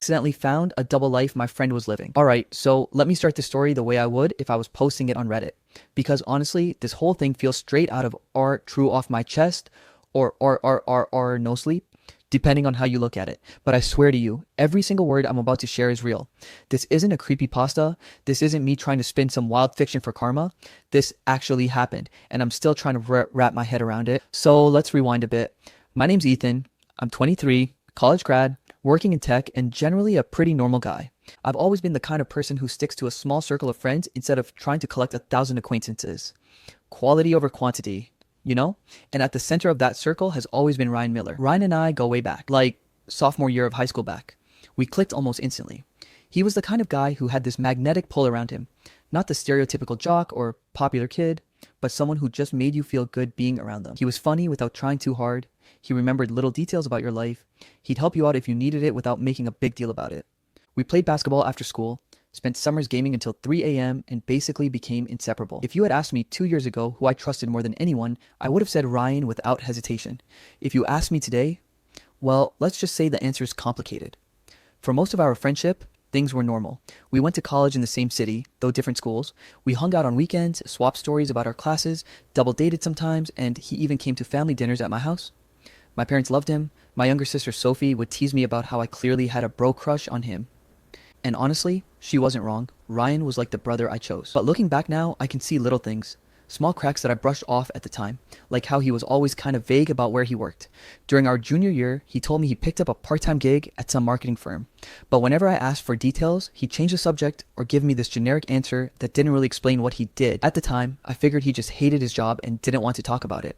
Accidentally found a double life my friend was living. Alright, so let me start the story the way I would if I was posting it on Reddit. Because honestly, this whole thing feels straight out of R true off my chest or R no sleep, depending on how you look at it. But I swear to you, every single word I'm about to share is real. This isn't a creepypasta. This isn't me trying to spin some wild fiction for karma. This actually happened, and I'm still trying to wrap my head around it. So let's rewind a bit. My name's Ethan. I'm 23, college grad, working in tech, and generally a pretty normal guy. I've always been the kind of person who sticks to a small circle of friends instead of trying to collect 1,000 acquaintances. Quality over quantity, you know? And at the center of that circle has always been Ryan Miller. Ryan and I go way back, like sophomore year of high school back. We clicked almost instantly. He was the kind of guy who had this magnetic pull around him. Not the stereotypical jock or popular kid, but someone who just made you feel good being around them. He was funny without trying too hard. He remembered little details about your life. He'd help you out if you needed it without making a big deal about it. We played basketball after school, spent summers gaming until 3 a.m., and basically became inseparable. If you had asked me 2 years ago who I trusted more than anyone, I would have said Ryan without hesitation. If you ask me today, well, let's just say the answer is complicated. For most of our friendship, things were normal. We went to college in the same city, though different schools. We hung out on weekends, swapped stories about our classes, double dated sometimes, and he even came to family dinners at my house. My parents loved him. My younger sister Sophie would tease me about how I clearly had a bro crush on him. And honestly, she wasn't wrong. Ryan was like the brother I chose. But looking back now, I can see little things. Small cracks that I brushed off at the time, like how he was always kind of vague about where he worked. During our junior year, he told me he picked up a part-time gig at some marketing firm. But whenever I asked for details, he'd change the subject or give me this generic answer that didn't really explain what he did. At the time, I figured he just hated his job and didn't want to talk about it.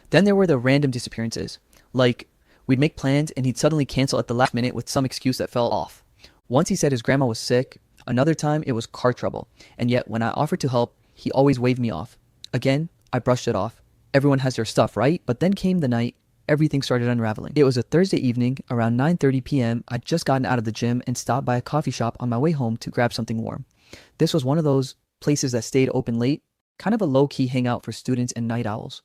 Then there were the random disappearances. Like, we'd make plans and he'd suddenly cancel at the last minute with some excuse that fell off. Once he said his grandma was sick, another time it was car trouble, and yet when I offered to help, he always waved me off. Again, I brushed it off. Everyone has their stuff, right? But then came the night, everything started unraveling. It was a Thursday evening, around 9:30 p.m. I'd just gotten out of the gym and stopped by a coffee shop on my way home to grab something warm. This was one of those places that stayed open late, kind of a low-key hangout for students and night owls.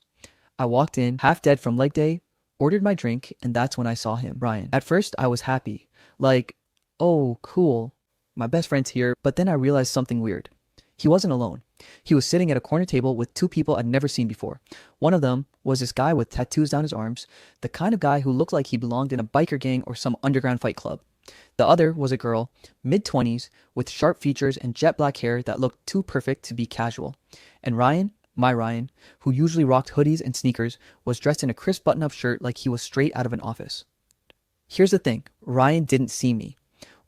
I walked in, half dead from leg day, ordered my drink, and that's when I saw him, Ryan. At first, I was happy. Like, oh, cool, my best friend's here. But then I realized something weird. He wasn't alone. He was sitting at a corner table with two people I'd never seen before. One of them was this guy with tattoos down his arms, the kind of guy who looked like he belonged in a biker gang or some underground fight club. The other was a girl, mid-20s, with sharp features and jet black hair that looked too perfect to be casual. And Ryan, my Ryan, who usually rocked hoodies and sneakers, was dressed in a crisp button-up shirt like he was straight out of an office. Here's the thing, Ryan didn't see me.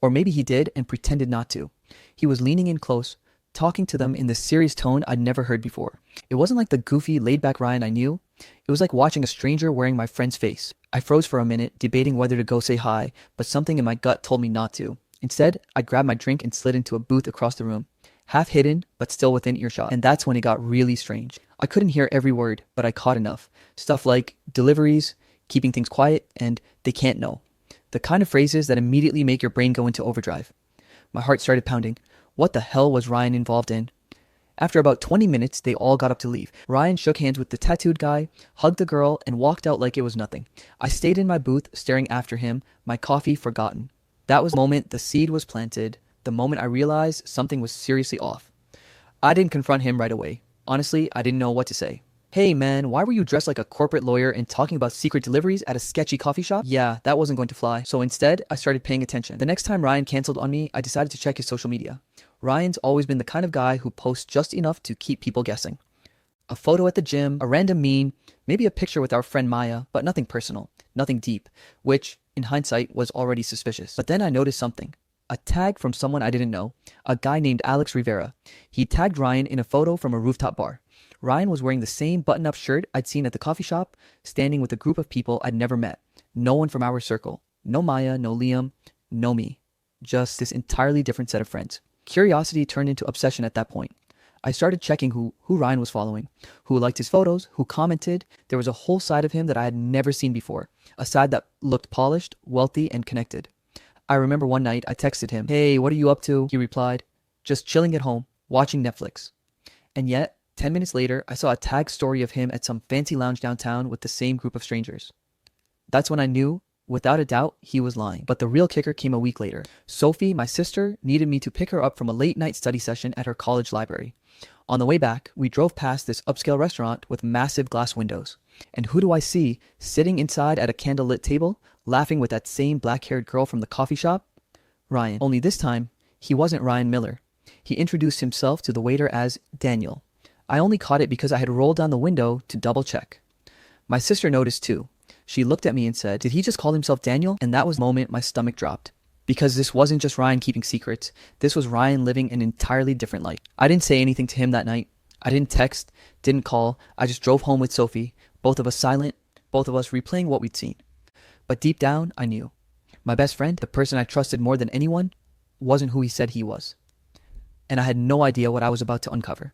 Or maybe he did and pretended not to. He was leaning in close, talking to them in this serious tone I'd never heard before. It wasn't like the goofy, laid-back Ryan I knew. It was like watching a stranger wearing my friend's face. I froze for a minute, debating whether to go say hi, but something in my gut told me not to. Instead, I grabbed my drink and slid into a booth across the room, half hidden, but still within earshot. And that's when it got really strange. I couldn't hear every word, but I caught enough. Stuff like deliveries, keeping things quiet, and they can't know. The kind of phrases that immediately make your brain go into overdrive. My heart started pounding. What the hell was Ryan involved in? After about 20 minutes, they all got up to leave. Ryan shook hands with the tattooed guy, hugged the girl, and walked out like it was nothing. I stayed in my booth, staring after him, my coffee forgotten. That was the moment the seed was planted, the moment I realized something was seriously off. I didn't confront him right away. Honestly, I didn't know what to say. Hey man, why were you dressed like a corporate lawyer and talking about secret deliveries at a sketchy coffee shop? Yeah, that wasn't going to fly. So instead, I started paying attention. The next time Ryan canceled on me, I decided to check his social media. Ryan's always been the kind of guy who posts just enough to keep people guessing. A photo at the gym, a random meme, maybe a picture with our friend Maya, but nothing personal, nothing deep, which, in hindsight, was already suspicious. But then I noticed something. A tag from someone I didn't know, a guy named Alex Rivera. He tagged Ryan in a photo from a rooftop bar. Ryan was wearing the same button-up shirt I'd seen at the coffee shop, standing with a group of people I'd never met. No one from our circle. No Maya, no Liam, no me. Just this entirely different set of friends. Curiosity turned into obsession at that point. I started checking who Ryan was following, who liked his photos, who commented. There was a whole side of him that I had never seen before, a side that looked polished, wealthy, and connected. I remember one night I texted him, "Hey, what are you up to?" He replied, "Just chilling at home, watching Netflix." And yet, 10 minutes later, I saw a tag story of him at some fancy lounge downtown with the same group of strangers. That's when I knew Without a doubt, he was lying. But the real kicker came a week later. Sophie, my sister, needed me to pick her up from a late night study session at her college library. On the way back, we drove past this upscale restaurant with massive glass windows. And who do I see sitting inside at a candlelit table, laughing with that same black-haired girl from the coffee shop? Ryan. Only this time, he wasn't Ryan Miller. He introduced himself to the waiter as Daniel. I only caught it because I had rolled down the window to double check. My sister noticed too. She looked at me and said, "Did he just call himself Daniel?" And that was the moment my stomach dropped. Because this wasn't just Ryan keeping secrets. This was Ryan living an entirely different life. I didn't say anything to him that night. I didn't text, didn't call. I just drove home with Sophie, both of us silent, both of us replaying what we'd seen. But deep down, I knew. My best friend, the person I trusted more than anyone, wasn't who he said he was. And I had no idea what I was about to uncover.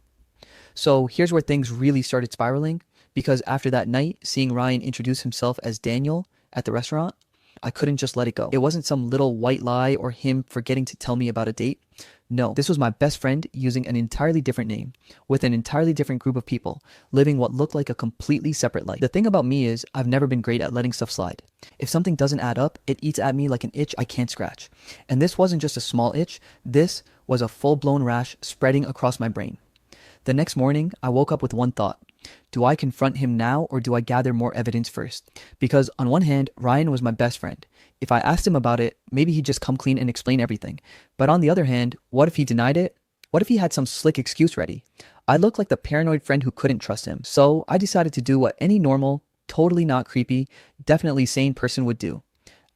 So here's where things really started spiraling, because after that night, seeing Ryan introduce himself as Daniel at the restaurant, I couldn't just let it go. It wasn't some little white lie or him forgetting to tell me about a date. No, this was my best friend using an entirely different name, with an entirely different group of people, living what looked like a completely separate life. The thing about me is, I've never been great at letting stuff slide. If something doesn't add up, it eats at me like an itch I can't scratch. And this wasn't just a small itch, this was a full-blown rash spreading across my brain. The next morning, I woke up with one thought. Do I confront him now or do I gather more evidence first? Because on one hand, Ryan was my best friend. If I asked him about it, maybe he'd just come clean and explain everything. But on the other hand, what if he denied it? What if he had some slick excuse ready? I looked like the paranoid friend who couldn't trust him. So I decided to do what any normal, totally not creepy, definitely sane person would do.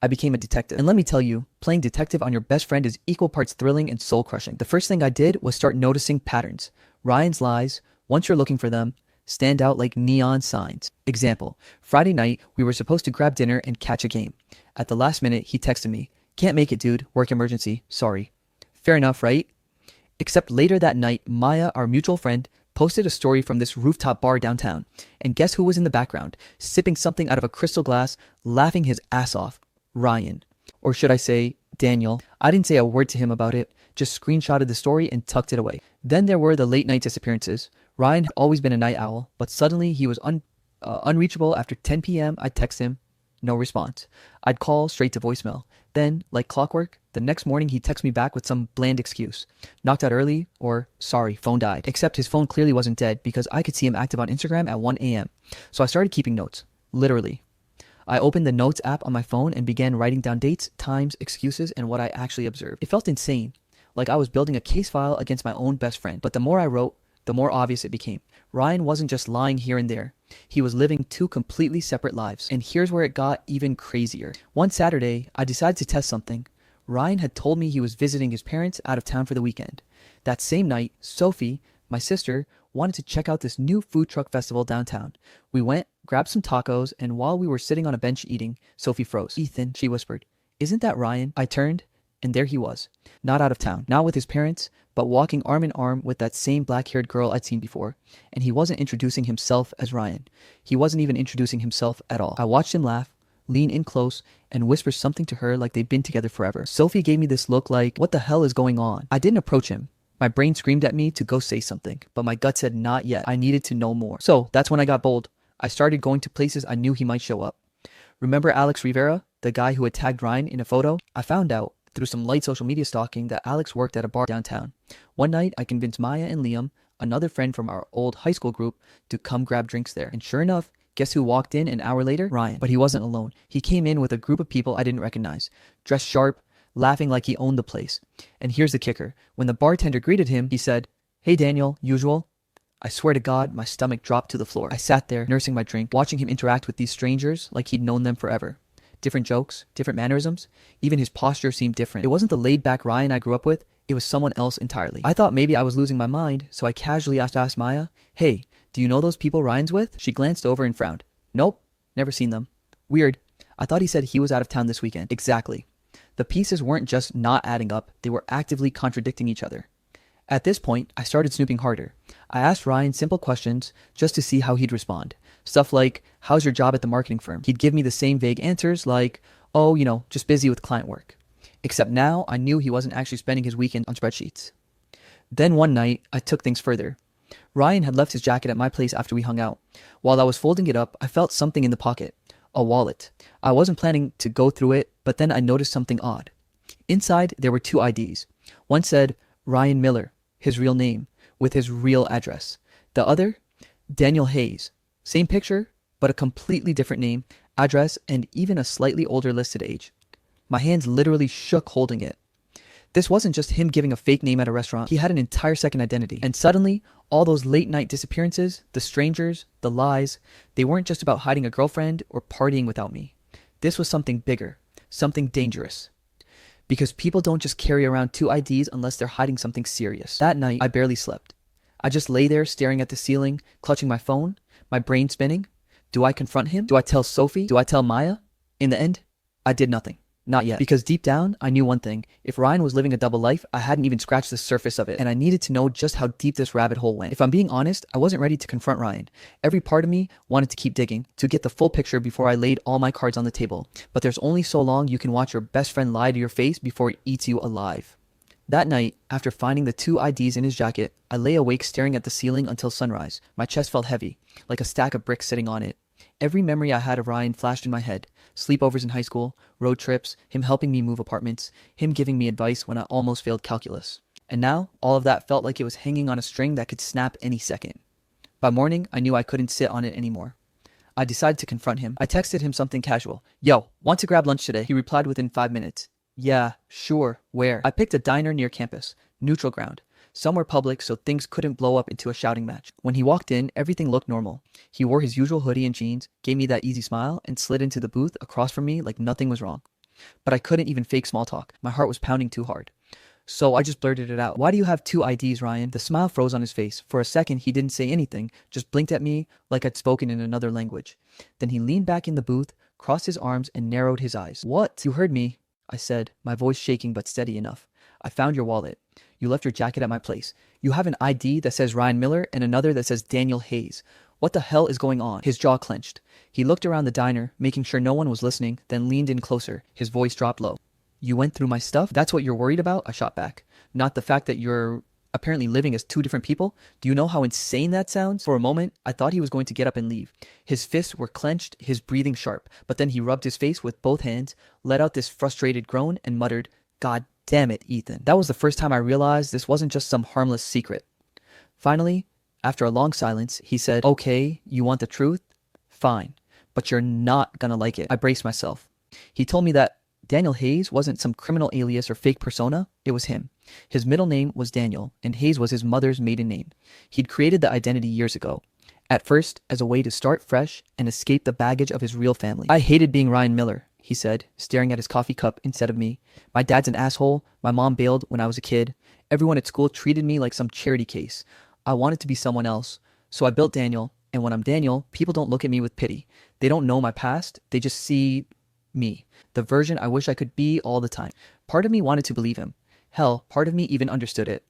I became a detective. And let me tell you, playing detective on your best friend is equal parts thrilling and soul-crushing. The first thing I did was start noticing patterns. Ryan's lies, once you're looking for them, stand out like neon signs. Example, Friday night, we were supposed to grab dinner and catch a game. At the last minute, he texted me, "Can't make it, dude. Work emergency. Sorry." Fair enough, right? Except later that night, Maya, our mutual friend, posted a story from this rooftop bar downtown. And guess who was in the background, sipping something out of a crystal glass, laughing his ass off? Ryan. Or should I say, Daniel. I didn't say a word to him about it, just screenshotted the story and tucked it away. Then there were the late night disappearances. Ryan had always been a night owl, but suddenly he was unreachable after 10 p.m. I'd text him, no response. I'd call straight to voicemail. Then, like clockwork, the next morning he'd text me back with some bland excuse. Knocked out early, or sorry, phone died. Except his phone clearly wasn't dead because I could see him active on Instagram at 1 a.m. So I started keeping notes, literally. I opened the notes app on my phone and began writing down dates, times, excuses, and what I actually observed. It felt insane, like I was building a case file against my own best friend. But the more I wrote, the more obvious it became. Ryan wasn't just lying here and there. He was living two completely separate lives. And here's where it got even crazier. One Saturday, I decided to test something. Ryan had told me he was visiting his parents out of town for the weekend. That same night, Sophie, my sister, wanted to check out this new food truck festival downtown. We went, grabbed some tacos, and while we were sitting on a bench eating, Sophie froze. "Ethan," she whispered, "isn't that Ryan?" I turned, and there he was. Not out of town, not with his parents, but walking arm in arm with that same black-haired girl I'd seen before. And he wasn't introducing himself as Ryan. He wasn't even introducing himself at all. I watched him laugh, lean in close, and whisper something to her like they'd been together forever. Sophie gave me this look like, what the hell is going on? I didn't approach him. My brain screamed at me to go say something, but my gut said not yet. I needed to know more. So that's when I got bold. I started going to places I knew he might show up. Remember Alex Rivera, the guy who had tagged Ryan in a photo? I found out through some light social media stalking that Alex worked at a bar downtown. One night, I convinced Maya and Liam, another friend from our old high school group, to come grab drinks there. And sure enough, guess who walked in an hour later? Ryan. But he wasn't alone. He came in with a group of people I didn't recognize, dressed sharp, laughing like he owned the place. And here's the kicker. When the bartender greeted him, he said, "Hey Daniel, usual?" I swear to God, my stomach dropped to the floor. I sat there, nursing my drink, watching him interact with these strangers like he'd known them forever. Different jokes, different mannerisms, even his posture seemed different. It wasn't the laid-back Ryan I grew up with, it was someone else entirely. I thought maybe I was losing my mind, so I casually asked Maya, "Hey, do you know those people Ryan's with?" She glanced over and frowned. "Nope, never seen them." "Weird. I thought he said he was out of town this weekend." Exactly. The pieces weren't just not adding up, they were actively contradicting each other. At this point, I started snooping harder. I asked Ryan simple questions just to see how he'd respond. Stuff like, "How's your job at the marketing firm?" He'd give me the same vague answers like, "Oh, just busy with client work." Except now I knew he wasn't actually spending his weekend on spreadsheets. Then one night, I took things further. Ryan had left his jacket at my place after we hung out. While I was folding it up, I felt something in the pocket. A wallet. I wasn't planning to go through it, but then I noticed something odd. Inside, there were two IDs. One said Ryan Miller, his real name, with his real address. The other, Daniel Hayes. Same picture, but a completely different name, address, and even a slightly older listed age. My hands literally shook holding it. This wasn't just him giving a fake name at a restaurant. He had an entire second identity. And suddenly, all those late night disappearances, the strangers, the lies, they weren't just about hiding a girlfriend or partying without me. This was something bigger, something dangerous. Because people don't just carry around two IDs unless they're hiding something serious. That night, I barely slept. I just lay there staring at the ceiling, clutching my phone, my brain spinning. Do I confront him? Do I tell Sophie? Do I tell Maya? In the end, I did nothing. Not yet. Because deep down, I knew one thing. If Ryan was living a double life, I hadn't even scratched the surface of it. And I needed to know just how deep this rabbit hole went. If I'm being honest, I wasn't ready to confront Ryan. Every part of me wanted to keep digging, to get the full picture before I laid all my cards on the table. But there's only so long you can watch your best friend lie to your face before it eats you alive. That night, after finding the two IDs in his jacket, I lay awake staring at the ceiling until sunrise. My chest felt heavy, like a stack of bricks sitting on it. Every memory I had of Ryan flashed in my head. Sleepovers in high school, road trips, him helping me move apartments, him giving me advice when I almost failed calculus. And now, all of that felt like it was hanging on a string that could snap any second. By morning, I knew I couldn't sit on it anymore. I decided to confront him. I texted him something casual. Yo, want to grab lunch today? He replied within 5 minutes. Yeah, sure, where? I picked a diner near campus, neutral ground. Somewhere public so things couldn't blow up into a shouting match. When he walked in, everything looked normal. He wore his usual hoodie and jeans, gave me that easy smile, and slid into the booth across from me like nothing was wrong. But I couldn't even fake small talk. My heart was pounding too hard. So I just blurted it out. Why do you have two IDs, Ryan? The smile froze on his face. For a second, he didn't say anything, just blinked at me like I'd spoken in another language. Then he leaned back in the booth, crossed his arms, and narrowed his eyes. What? You heard me, I said, my voice shaking but steady enough. I found your wallet. You left your jacket at my place. You have an ID that says Ryan Miller and another that says Daniel Hayes. What the hell is going on? His jaw clenched. He looked around the diner, making sure no one was listening, then leaned in closer. His voice dropped low. You went through my stuff? That's what you're worried about? I shot back. Not the fact that you're apparently living as two different people. Do you know how insane that sounds? For a moment, I thought he was going to get up and leave. His fists were clenched, his breathing sharp. But then he rubbed his face with both hands, let out this frustrated groan, and muttered, God damn it, Ethan. That was the first time I realized this wasn't just some harmless secret. Finally, after a long silence, he said, Okay, you want the truth? Fine. But you're not gonna like it. I braced myself. He told me that Daniel Hayes wasn't some criminal alias or fake persona. It was him. His middle name was Daniel, and Hayes was his mother's maiden name. He'd created the identity years ago. At first, as a way to start fresh and escape the baggage of his real family. I hated being Ryan Miller, he said, staring at his coffee cup instead of me. My dad's an asshole. My mom bailed when I was a kid. Everyone at school treated me like some charity case. I wanted to be someone else. So I built Daniel, and when I'm Daniel, people don't look at me with pity. They don't know my past. They just see me, the version I wish I could be all the time. Part of me wanted to believe him. Hell, part of me even understood it.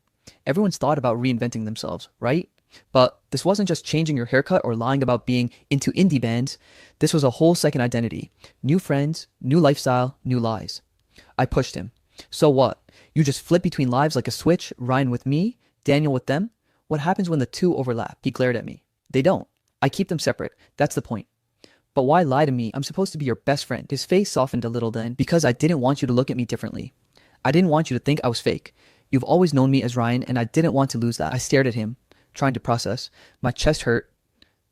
Everyone's thought about reinventing themselves, right? But this wasn't just changing your haircut or lying about being into indie bands. This was a whole second identity. New friends, new lifestyle, new lies. I pushed him. So what? You just flip between lives like a switch, Ryan with me, Daniel with them? What happens when the two overlap? He glared at me. They don't. I keep them separate. That's the point. But why lie to me? I'm supposed to be your best friend. His face softened a little then, because I didn't want you to look at me differently. I didn't want you to think I was fake. You've always known me as Ryan, and I didn't want to lose that. I stared at him, trying to process. My chest hurt,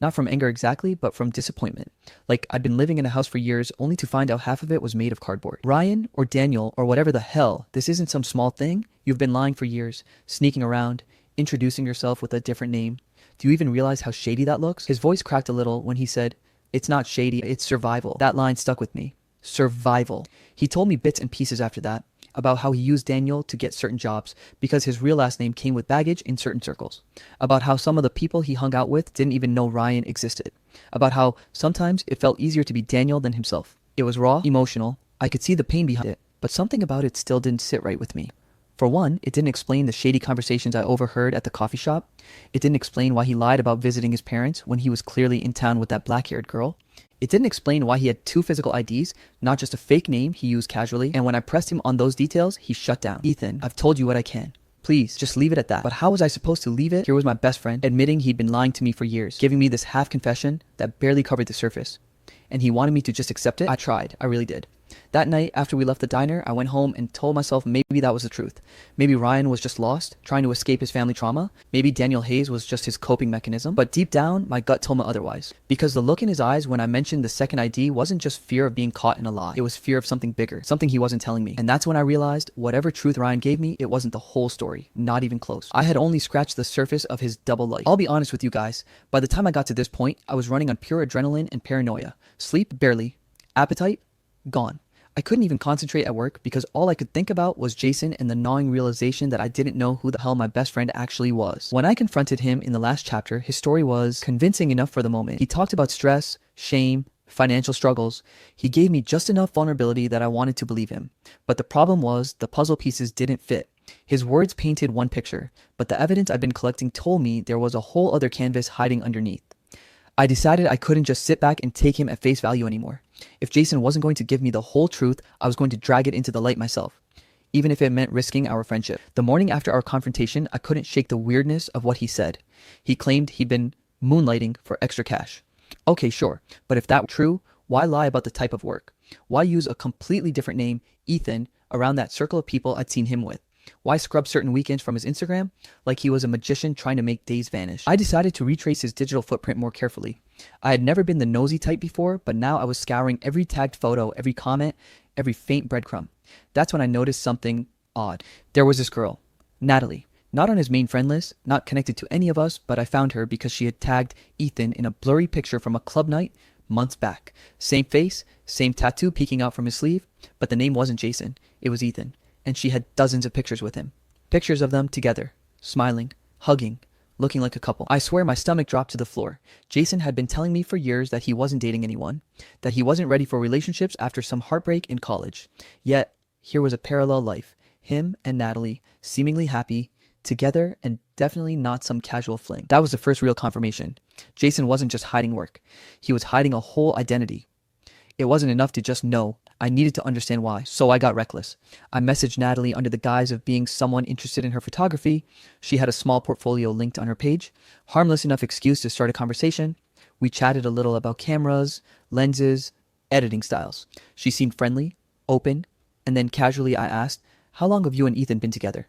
not from anger exactly, but from disappointment. Like I'd been living in a house for years, only to find out half of it was made of cardboard. Ryan, or Daniel, or whatever the hell, this isn't some small thing. You've been lying for years, sneaking around, introducing yourself with a different name. Do you even realize how shady that looks? His voice cracked a little when he said, It's not shady, it's survival. That line stuck with me. Survival. He told me bits and pieces after that, about how he used Daniel to get certain jobs because his real last name came with baggage in certain circles. About how some of the people he hung out with didn't even know Ryan existed. About how sometimes it felt easier to be Daniel than himself. It was raw, emotional. I could see the pain behind it, but something about it still didn't sit right with me. For one, it didn't explain the shady conversations I overheard at the coffee shop. It didn't explain why he lied about visiting his parents when he was clearly in town with that black-haired girl. It didn't explain why he had two physical IDs, not just a fake name he used casually, and when I pressed him on those details, he shut down. Ethan, I've told you what I can. Please, just leave it at that. But how was I supposed to leave it? Here was my best friend, admitting he'd been lying to me for years, giving me this half confession that barely covered the surface. and he wanted me to just accept it. I tried. I really did. That night, after we left the diner, I went home and told myself maybe that was the truth. Maybe Ryan was just lost, trying to escape his family trauma. Maybe Daniel Hayes was just his coping mechanism. But deep down, my gut told me otherwise. Because the look in his eyes when I mentioned the second ID wasn't just fear of being caught in a lie. It was fear of something bigger, something he wasn't telling me. And that's when I realized whatever truth Ryan gave me, it wasn't the whole story. Not even close. I had only scratched the surface of his double life. I'll be honest with you guys. By the time I got to this point, I was running on pure adrenaline and paranoia. Sleep, barely. Appetite, gone. I couldn't even concentrate at work because all I could think about was Jason and the gnawing realization that I didn't know who the hell my best friend actually was. When I confronted him in the last chapter, his story was convincing enough for the moment. He talked about stress, shame, financial struggles. He gave me just enough vulnerability that I wanted to believe him. But the problem was the puzzle pieces didn't fit. His words painted one picture, but the evidence I'd been collecting told me there was a whole other canvas hiding underneath. I decided I couldn't just sit back and take him at face value anymore. If Jason wasn't going to give me the whole truth, I was going to drag it into the light myself, even if it meant risking our friendship. The morning after our confrontation, I couldn't shake the weirdness of what he said. He claimed he'd been moonlighting for extra cash. Okay, sure, but if that were true, why lie about the type of work? Why use a completely different name, Ethan, around that circle of people I'd seen him with? Why scrub certain weekends from his Instagram? Like he was a magician trying to make days vanish. I decided to retrace his digital footprint more carefully. I had never been the nosy type before, but now I was scouring every tagged photo, every comment, every faint breadcrumb. That's when I noticed something odd. There was this girl, Natalie. Not on his main friend list, not connected to any of us, but I found her because she had tagged Ethan in a blurry picture from a club night months back. Same face, same tattoo peeking out from his sleeve, but the name wasn't Jason, it was Ethan. And she had dozens of pictures with him. Pictures of them together, smiling, hugging, looking like a couple. I swear my stomach dropped to the floor. Jason had been telling me for years that he wasn't dating anyone, that he wasn't ready for relationships after some heartbreak in college. Yet, here was a parallel life. Him and Natalie, seemingly happy, together, and definitely not some casual fling. That was the first real confirmation. Jason wasn't just hiding work. He was hiding a whole identity. It wasn't enough to just know. I needed to understand why, so I got reckless. I messaged Natalie under the guise of being someone interested in her photography. She had a small portfolio linked on her page. Harmless enough excuse to start a conversation. We chatted a little about cameras, lenses, editing styles. She seemed friendly, open, and then casually I asked, "How long have you and Ethan been together?"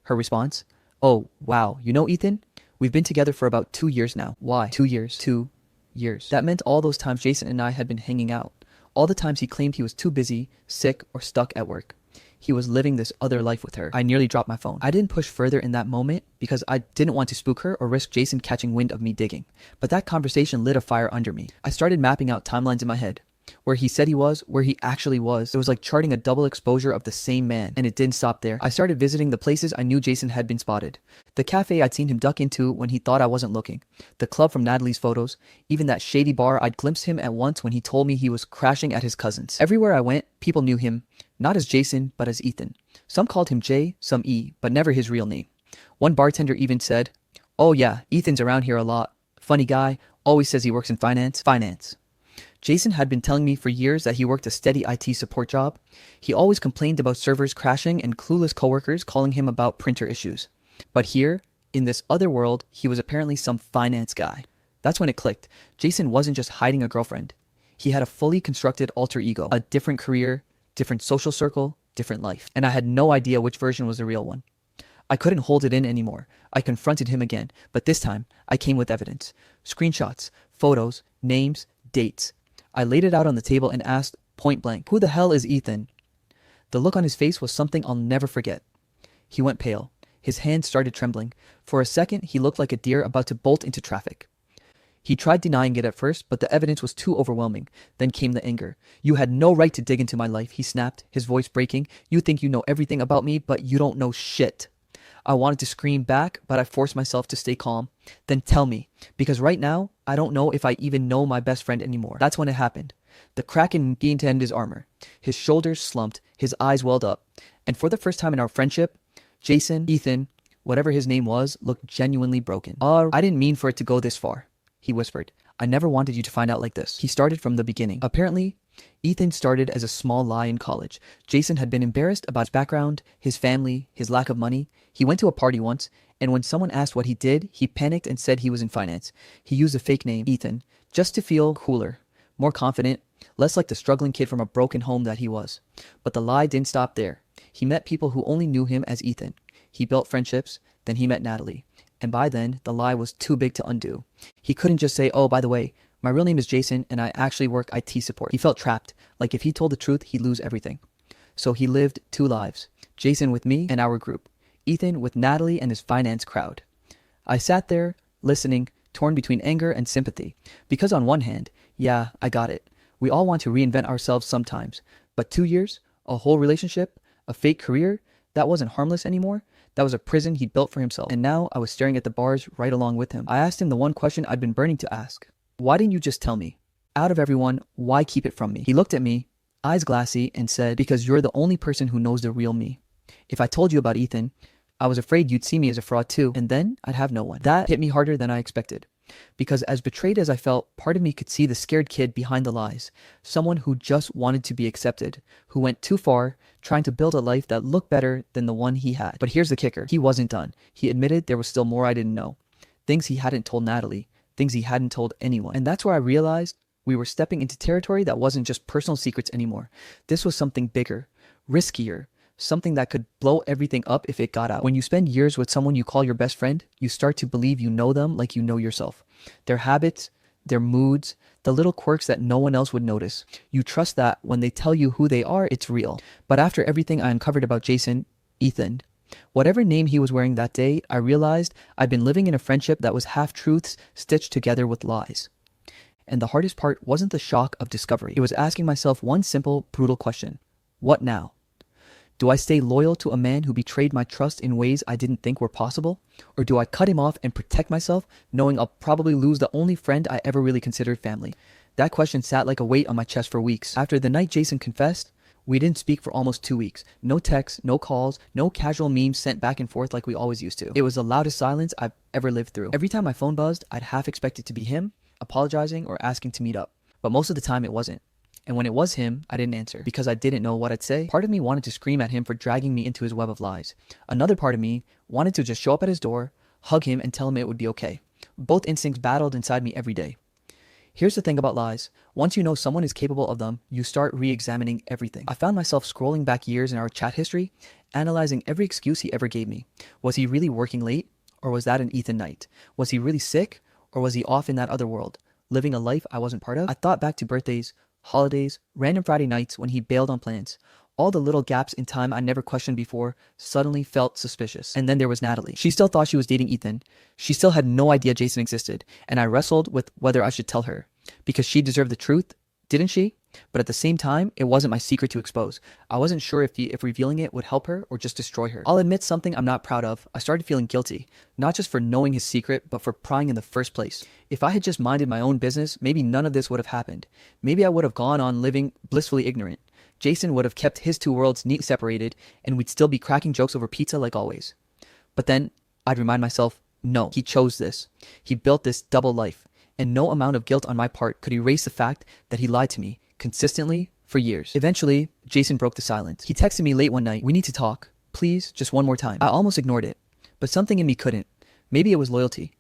Her response, "Oh, wow, you know Ethan? We've been together for about 2 years now." Why? 2 years. 2 years. That meant all those times Jason and I had been hanging out. All the times he claimed he was too busy, sick, or stuck at work. He was living this other life with her. I nearly dropped my phone. I didn't push further in that moment because I didn't want to spook her or risk Jason catching wind of me digging. But that conversation lit a fire under me. I started mapping out timelines in my head. Where he said he was, where he actually was. It was like charting a double exposure of the same man, and it didn't stop there. I started visiting the places I knew Jason had been spotted. The cafe I'd seen him duck into when he thought I wasn't looking. The club from Natalie's photos. Even that shady bar I'd glimpsed him at once when he told me he was crashing at his cousin's. Everywhere I went, people knew him, not as Jason, but as Ethan. Some called him J, some E, but never his real name. One bartender even said, "Oh yeah, Ethan's around here a lot. Funny guy, always says he works in finance." Jason had been telling me for years that he worked a steady IT support job. He always complained about servers crashing and clueless coworkers calling him about printer issues. But here, in this other world, he was apparently some finance guy. That's when it clicked. Jason wasn't just hiding a girlfriend. He had a fully constructed alter ego, a different career, different social circle, different life. And I had no idea which version was the real one. I couldn't hold it in anymore. I confronted him again, but this time I came with evidence. Screenshots, photos, names, dates. I laid it out on the table and asked, point blank, "Who the hell is Ethan?" The look on his face was something I'll never forget. He went pale. His hands started trembling. For a second, he looked like a deer about to bolt into traffic. He tried denying it at first, but the evidence was too overwhelming. Then came the anger. "You had no right to dig into my life," he snapped, his voice breaking. "You think you know everything about me, but you don't know shit." I wanted to scream back, but I forced myself to stay calm. "Then tell me, because right now, I don't know if I even know my best friend anymore." That's when it happened. The Kraken gained to end his armor. His shoulders slumped, his eyes welled up. And for the first time in our friendship, Jason, Ethan, whatever his name was, looked genuinely broken. I didn't mean for it to go this far," he whispered. "I never wanted you to find out like this." He started from the beginning. Apparently, Ethan started as a small lie in college. Jason had been embarrassed about his background, his family, his lack of money. He went to a party once, and when someone asked what he did, he panicked and said he was in finance. He used a fake name, Ethan, just to feel cooler. more confident, less like the struggling kid from a broken home that he was. But the lie didn't stop there. He met people who only knew him as Ethan. He built friendships, then he met Natalie. And by then, the lie was too big to undo. He couldn't just say, oh, by the way, my real name is Jason and I actually work IT support. He felt trapped, like if he told the truth, he'd lose everything. So he lived two lives. Jason with me and our group. Ethan with Natalie and his finance crowd. I sat there, listening, torn between anger and sympathy. Because on one hand, yeah, I got it. We all want to reinvent ourselves sometimes. But 2 years, a whole relationship, a fake career, that wasn't harmless anymore. That was a prison he'd built for himself. And now I was staring at the bars right along with him. I asked him the one question I'd been burning to ask. Why didn't you just tell me? Out of everyone, why keep it from me? He looked at me, eyes glassy, and said, because you're the only person who knows the real me. If I told you about Ethan, I was afraid you'd see me as a fraud too, and then I'd have no one. That hit me harder than I expected. Because as betrayed as I felt, part of me could see the scared kid behind the lies. Someone who just wanted to be accepted, who went too far, trying to build a life that looked better than the one he had. But here's the kicker. He wasn't done. He admitted there was still more I didn't know. Things he hadn't told Natalie. Things he hadn't told anyone. And that's where I realized we were stepping into territory that wasn't just personal secrets anymore. This was something bigger, riskier, something that could blow everything up if it got out. When you spend years with someone you call your best friend, you start to believe you know them like you know yourself. Their habits, their moods, the little quirks that no one else would notice. You trust that when they tell you who they are, it's real. But after everything I uncovered about Jason, Ethan, whatever name he was wearing that day, I realized I'd been living in a friendship that was half-truths stitched together with lies. And the hardest part wasn't the shock of discovery. It was asking myself one simple, brutal question. What now? Do I stay loyal to a man who betrayed my trust in ways I didn't think were possible? Or do I cut him off and protect myself, knowing I'll probably lose the only friend I ever really considered family? That question sat like a weight on my chest for weeks. After the night Jason confessed, we didn't speak for almost 2 weeks. No texts, no calls, no casual memes sent back and forth like we always used to. It was the loudest silence I've ever lived through. Every time my phone buzzed, I'd half expect it to be him, apologizing or asking to meet up. But most of the time it wasn't. And when it was him, I didn't answer because I didn't know what I'd say. Part of me wanted to scream at him for dragging me into his web of lies. Another part of me wanted to just show up at his door, hug him, and tell him it would be okay. Both instincts battled inside me every day. Here's the thing about lies. Once you know someone is capable of them, you start re-examining everything. I found myself scrolling back years in our chat history, analyzing every excuse he ever gave me. Was he really working late? Or was that an Ethan night? Was he really sick? Or was he off in that other world, living a life I wasn't part of? I thought back to birthdays, holidays, random Friday nights when he bailed on plans. All the little gaps in time I never questioned before suddenly felt suspicious. And then there was Natalie. She still thought she was dating Ethan. She still had no idea Jason existed. And I wrestled with whether I should tell her. Because she deserved the truth, didn't she? But at the same time, it wasn't my secret to expose. I wasn't sure if revealing it would help her or just destroy her. I'll admit something I'm not proud of. I started feeling guilty, not just for knowing his secret, but for prying in the first place. If I had just minded my own business, maybe none of this would have happened. Maybe I would have gone on living blissfully ignorant. Jason would have kept his two worlds neatly separated, and we'd still be cracking jokes over pizza like always. But then I'd remind myself, no, he chose this. He built this double life, and no amount of guilt on my part could erase the fact that he lied to me consistently for years. Eventually, Jason broke the silence. He texted me late one night, "We need to talk. Please, just one more time." I almost ignored it, but something in me couldn't. Maybe it was loyalty.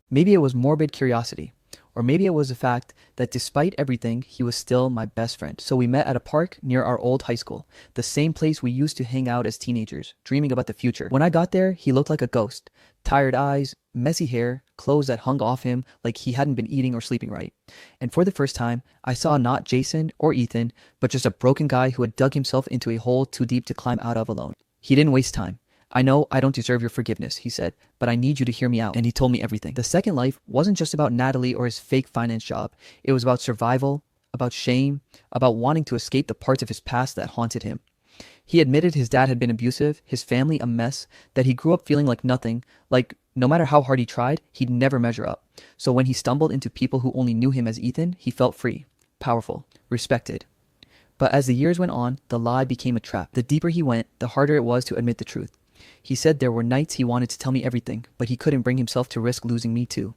Maybe it was morbid curiosity. Or maybe it was the fact that despite everything, he was still my best friend. So we met at a park near our old high school, the same place we used to hang out as teenagers, dreaming about the future. When I got there, he looked like a ghost. Tired eyes, messy hair, clothes that hung off him like he hadn't been eating or sleeping right. And for the first time, I saw not Jason or Ethan, but just a broken guy who had dug himself into a hole too deep to climb out of alone. He didn't waste time. "I know I don't deserve your forgiveness," he said, "but I need you to hear me out." And he told me everything. The second life wasn't just about Natalie or his fake finance job. It was about survival, about shame, about wanting to escape the parts of his past that haunted him. He admitted his dad had been abusive, his family a mess, that he grew up feeling like nothing, like no matter how hard he tried, he'd never measure up. So when he stumbled into people who only knew him as Ethan, he felt free, powerful, respected. But as the years went on, the lie became a trap. The deeper he went, the harder it was to admit the truth. He said there were nights he wanted to tell me everything, but he couldn't bring himself to risk losing me too.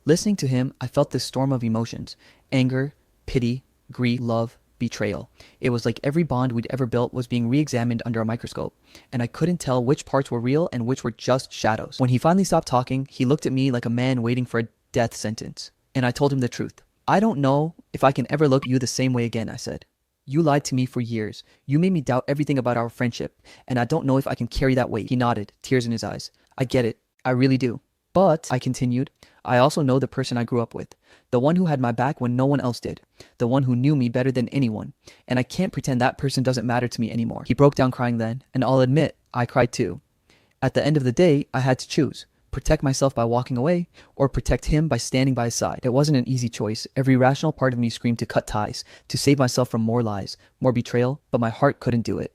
Listening to him, I felt this storm of emotions: anger, pity, grief, love, betrayal. It was like every bond we'd ever built was being re-examined under a microscope, and I couldn't tell which parts were real and which were just shadows. When he finally stopped talking, he looked at me like a man waiting for a death sentence, and I told him the truth. "I don't know If I can ever look at you the same way again, I said. You lied to me for years. You made me doubt everything about our friendship, and I don't know if I can carry that weight. He nodded, tears in his eyes. I get it. I really do. But, I continued, I also know the person I grew up with. The one who had my back when no one else did. The one who knew me better than anyone. And I can't pretend that person doesn't matter to me anymore. He broke down crying then, and I'll admit, I cried too. At the end of the day, I had to choose. Protect myself by walking away, or protect him by standing by his side. It wasn't an easy choice. Every rational part of me screamed to cut ties, to save myself from more lies, more betrayal, but my heart couldn't do it.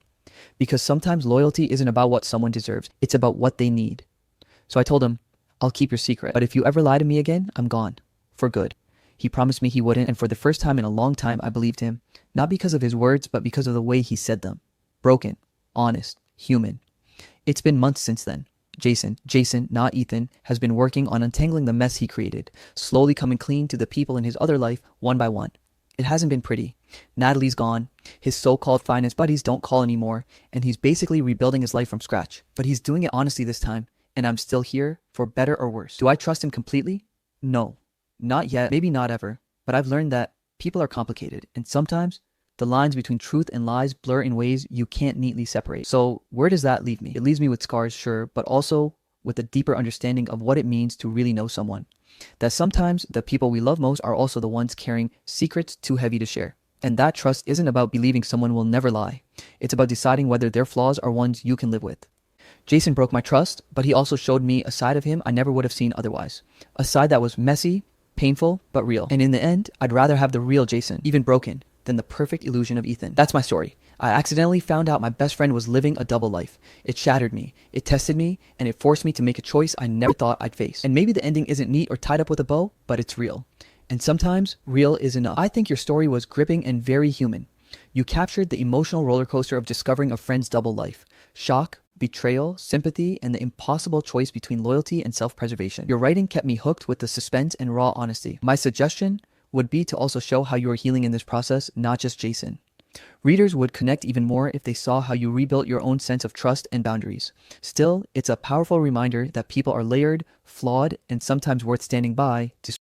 Because sometimes loyalty isn't about what someone deserves, it's about what they need. So I told him, I'll keep your secret, but if you ever lie to me again, I'm gone. For good. He promised me he wouldn't, and for the first time in a long time, I believed him. Not because of his words, but because of the way he said them. Broken, honest, human. It's been months since then. Jason, not Ethan, has been working on untangling the mess he created, slowly coming clean to the people in his other life, one by one. It hasn't been pretty. Natalie's gone, his so-called finance buddies don't call anymore, and he's basically rebuilding his life from scratch. But he's doing it honestly this time, and I'm still here, for better or worse. Do I trust him completely? No. Not yet, maybe not ever, but I've learned that people are complicated, and sometimes the lines between truth and lies blur in ways you can't neatly separate. So where does that leave me? It leaves me with scars, sure, but also with a deeper understanding of what it means to really know someone. That sometimes the people we love most are also the ones carrying secrets too heavy to share. And that trust isn't about believing someone will never lie. It's about deciding whether their flaws are ones you can live with. Jason broke my trust, but he also showed me a side of him I never would have seen otherwise. A side that was messy, painful, but real. And in the end, I'd rather have the real Jason, even broken, than the perfect illusion of Ethan. That's my story. I accidentally found out my best friend was living a double life. It shattered me, it tested me, and it forced me to make a choice I never thought I'd face. And maybe the ending isn't neat or tied up with a bow, but it's real. And sometimes, real is enough. I think your story was gripping and very human. You captured the emotional roller coaster of discovering a friend's double life. Shock, betrayal, sympathy, and the impossible choice between loyalty and self-preservation. Your writing kept me hooked with the suspense and raw honesty. My suggestion would be to also show how you are healing in this process, not just Jason. Readers would connect even more if they saw how you rebuilt your own sense of trust and boundaries. Still, it's a powerful reminder that people are layered, flawed, and sometimes worth standing by